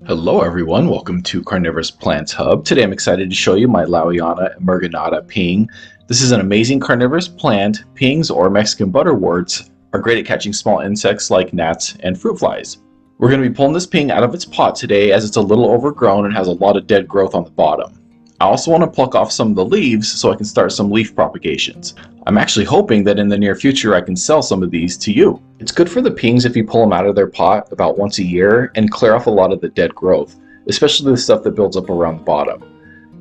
Hello everyone, welcome to Carnivorous Plants Hub. Today I'm excited to show you my Laueana Emarginata ping. This is an amazing carnivorous plant. Pings, or Mexican butterworts, are great at catching small insects like gnats and fruit flies. We're going to be pulling this ping out of its pot today as it's a little overgrown and has a lot of dead growth on the bottom. I also want to pluck off some of the leaves so I can start some leaf propagations. I'm actually hoping that in the near future I can sell some of these to you. It's good for the pings if you pull them out of their pot about once a year and clear off a lot of the dead growth, especially the stuff that builds up around the bottom.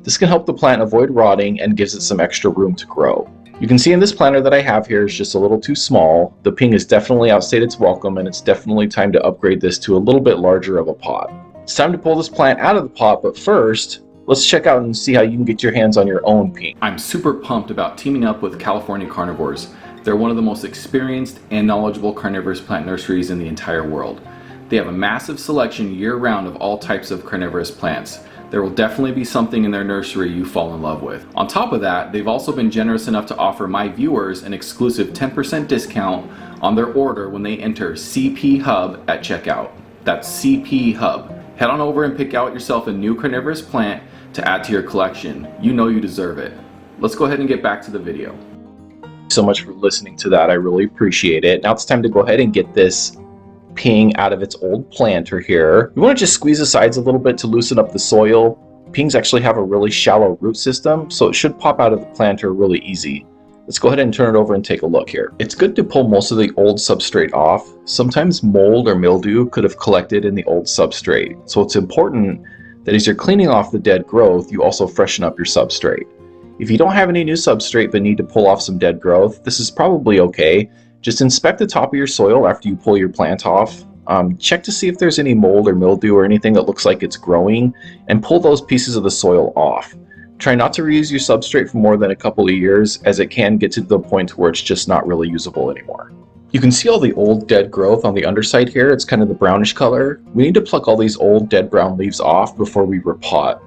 This can help the plant avoid rotting and gives it some extra room to grow. You can see in this planter that I have here is just a little too small. The ping has definitely outstayed its welcome, and it's definitely time to upgrade this to a little bit larger of a pot. It's time to pull this plant out of the pot, but first, let's check out and see how you can get your hands on your own ping. I'm super pumped about teaming up with California Carnivores. They're one of the most experienced and knowledgeable carnivorous plant nurseries in the entire world. They have a massive selection year-round of all types of carnivorous plants. There will definitely be something in their nursery you fall in love with. On top of that, they've also been generous enough to offer my viewers an exclusive 10% discount on their order when they enter CP Hub at checkout. That's CP Hub. Head on over and pick out yourself a new carnivorous plant to add to your collection. You know you deserve it. Let's go ahead and get back to the video. Thanks so much for listening to that. I really appreciate it. Now it's time to go ahead and get this ping out of its old planter here. You want to just squeeze the sides a little bit to loosen up the soil. Pings actually have a really shallow root system, so it should pop out of the planter really easy. Let's go ahead and turn it over and take a look here. It's good to pull most of the old substrate off. Sometimes mold or mildew could have collected in the old substrate, so it's important that as you're cleaning off the dead growth, you also freshen up your substrate. If you don't have any new substrate but need to pull off some dead growth, this is probably okay. Just inspect the top of your soil after you pull your plant off. Check to see if there's any mold or mildew or anything that looks like it's growing, and pull those pieces of the soil off. Try not to reuse your substrate for more than a couple of years, as it can get to the point where it's just not really usable anymore. You can see all the old dead growth on the underside here. It's kind of the brownish color. We need to pluck all these old dead brown leaves off before we repot.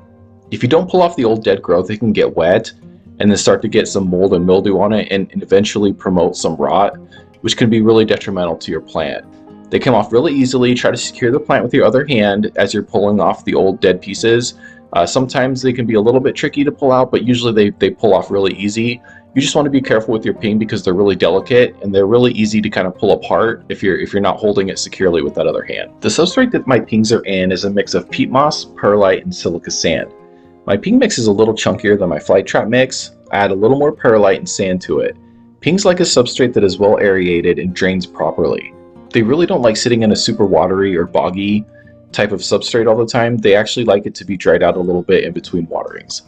If you don't pull off the old dead growth, it can get wet and then start to get some mold and mildew on it, and eventually promote some rot, which can be really detrimental to your plant. They come off really easily. Try to secure the plant with your other hand as you're pulling off the old dead pieces. Sometimes they can be a little bit tricky to pull out, but usually they pull off really easy. You just want to be careful with your ping because they're really delicate and they're really easy to kind of pull apart if you're not holding it securely with that other hand. The substrate that my pings are in is a mix of peat moss, perlite, and silica sand. My ping mix is a little chunkier than my Flytrap mix. I add a little more perlite and sand to it. Pings like a substrate that is well aerated and drains properly. They really don't like sitting in a super watery or boggy type of substrate all the time. They actually like it to be dried out a little bit in between waterings.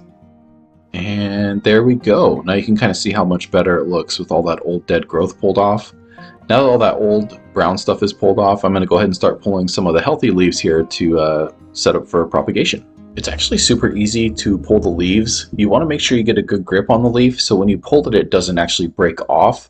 And there we go. Now you can kind of see how much better it looks with all that old dead growth pulled off. Now that all that old brown stuff is pulled off, I'm going to go ahead and start pulling some of the healthy leaves here to set up for propagation. It's actually super easy to pull the leaves. You want to make sure you get a good grip on the leaf, so when you pull it, it doesn't actually break off,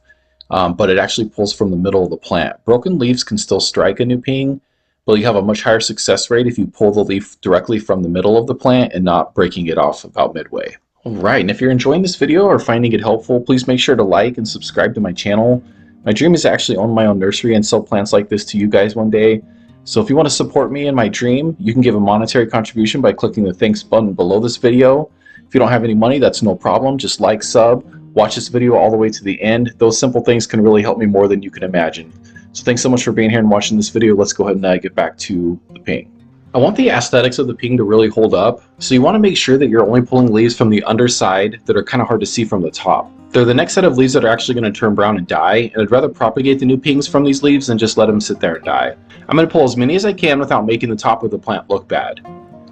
but it actually pulls from the middle of the plant. Broken leaves can still strike a new ping, but you have a much higher success rate if you pull the leaf directly from the middle of the plant and not breaking it off about midway. Alright, and if you're enjoying this video or finding it helpful, please make sure to like and subscribe to my channel. My dream is to actually own my own nursery and sell plants like this to you guys one day. So if you want to support me in my dream, you can give a monetary contribution by clicking the thanks button below this video. If you don't have any money, that's no problem. Just like, sub, watch this video all the way to the end. Those simple things can really help me more than you can imagine. So thanks so much for being here and watching this video. Let's go ahead and get back to the ping. I want the aesthetics of the ping to really hold up, so you want to make sure that you're only pulling leaves from the underside that are kind of hard to see from the top. They're the next set of leaves that are actually going to turn brown and die, and I'd rather propagate the new pings from these leaves than just let them sit there and die. I'm going to pull as many as I can without making the top of the plant look bad.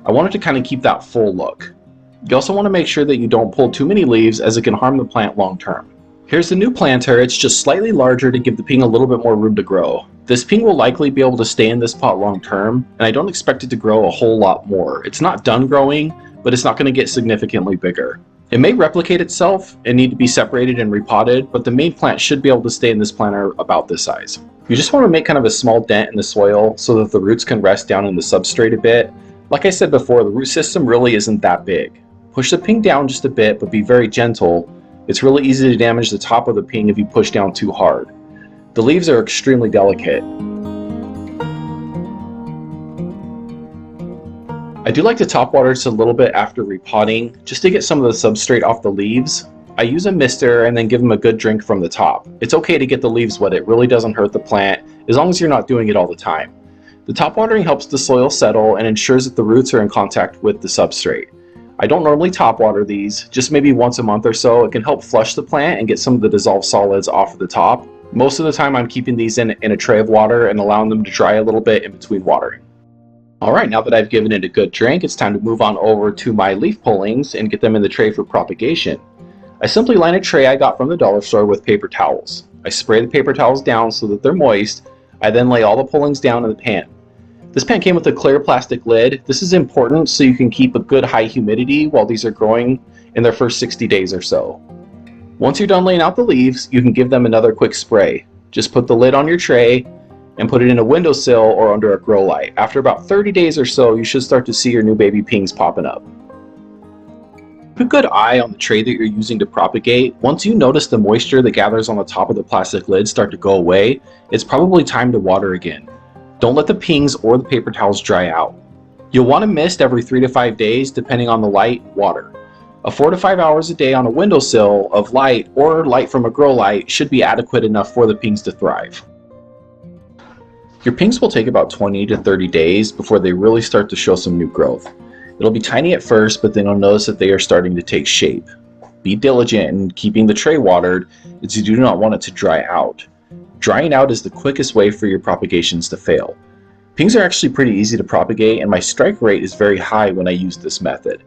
I want it to kind of keep that full look. You also want to make sure that you don't pull too many leaves, as it can harm the plant long term. Here's the new planter. It's just slightly larger to give the ping a little bit more room to grow. This ping will likely be able to stay in this pot long term, and I don't expect it to grow a whole lot more. It's not done growing, but it's not going to get significantly bigger. It may replicate itself and need to be separated and repotted, but the main plant should be able to stay in this planter about this size. You just want to make kind of a small dent in the soil so that the roots can rest down in the substrate a bit. Like I said before, the root system really isn't that big. Push the ping down just a bit, but be very gentle. It's really easy to damage the top of the ping if you push down too hard. The leaves are extremely delicate. I do like to top water just a little bit after repotting, just to get some of the substrate off the leaves. I use a mister and then give them a good drink from the top. It's okay to get the leaves wet, it really doesn't hurt the plant, as long as you're not doing it all the time. The top watering helps the soil settle and ensures that the roots are in contact with the substrate. I don't normally top water these, just maybe once a month or so. It can help flush the plant and get some of the dissolved solids off of the top. Most of the time I'm keeping these in a tray of water and allowing them to dry a little bit in between watering. Alright, now that I've given it a good drink, it's time to move on over to my leaf pullings and get them in the tray for propagation. I simply line a tray I got from the dollar store with paper towels. I spray the paper towels down so that they're moist. I then lay all the pullings down in the pan. This pan came with a clear plastic lid. This is important so you can keep a good high humidity while these are growing in their first 60 days or so. Once you're done laying out the leaves, you can give them another quick spray. Just put the lid on your tray and put it in a windowsill or under a grow light. After about 30 days or so, you should start to see your new baby pings popping up. Keep a good eye on the tray that you're using to propagate. Once you notice the moisture that gathers on the top of the plastic lid start to go away, it's probably time to water again. Don't let the pings or the paper towels dry out. You'll want to mist every 3 to 5 days depending on the light water. 4 to 5 hours a day on a windowsill of light or light from a grow light should be adequate enough for the pings to thrive. Your pings will take about 20 to 30 days before they really start to show some new growth. It'll be tiny at first, but then you'll notice that they are starting to take shape. Be diligent in keeping the tray watered, as you do not want it to dry out. Drying out is the quickest way for your propagations to fail. Pings are actually pretty easy to propagate, and my strike rate is very high when I use this method.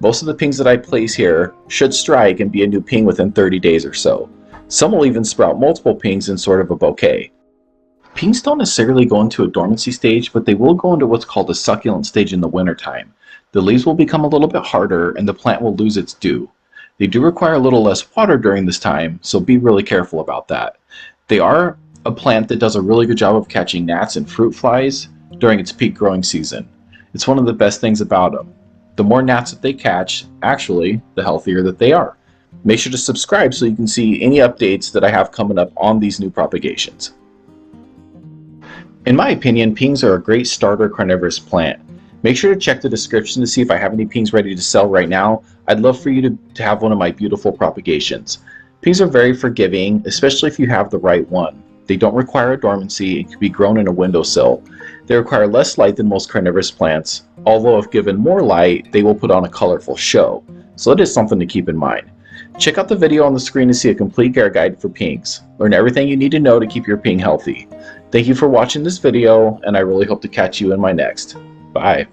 Most of the pings that I place here should strike and be a new ping within 30 days or so. Some will even sprout multiple pings in sort of a bouquet. Pings don't necessarily go into a dormancy stage, but they will go into what's called a succulent stage in the wintertime. The leaves will become a little bit harder and the plant will lose its dew. They do require a little less water during this time, so be really careful about that. They are a plant that does a really good job of catching gnats and fruit flies during its peak growing season. It's one of the best things about them. The more gnats that they catch, actually, the healthier that they are. Make sure to subscribe so you can see any updates that I have coming up on these new propagations. In my opinion, pings are a great starter carnivorous plant. Make sure to check the description to see if I have any pings ready to sell right now. I'd love for you to have one of my beautiful propagations. Pings are very forgiving, especially if you have the right one. They don't require a dormancy and can be grown in a windowsill. They require less light than most carnivorous plants, although if given more light, they will put on a colorful show. So it is something to keep in mind. Check out the video on the screen to see a complete care guide for pings. Learn everything you need to know to keep your ping healthy. Thank you for watching this video, and I really hope to catch you in my next. Bye.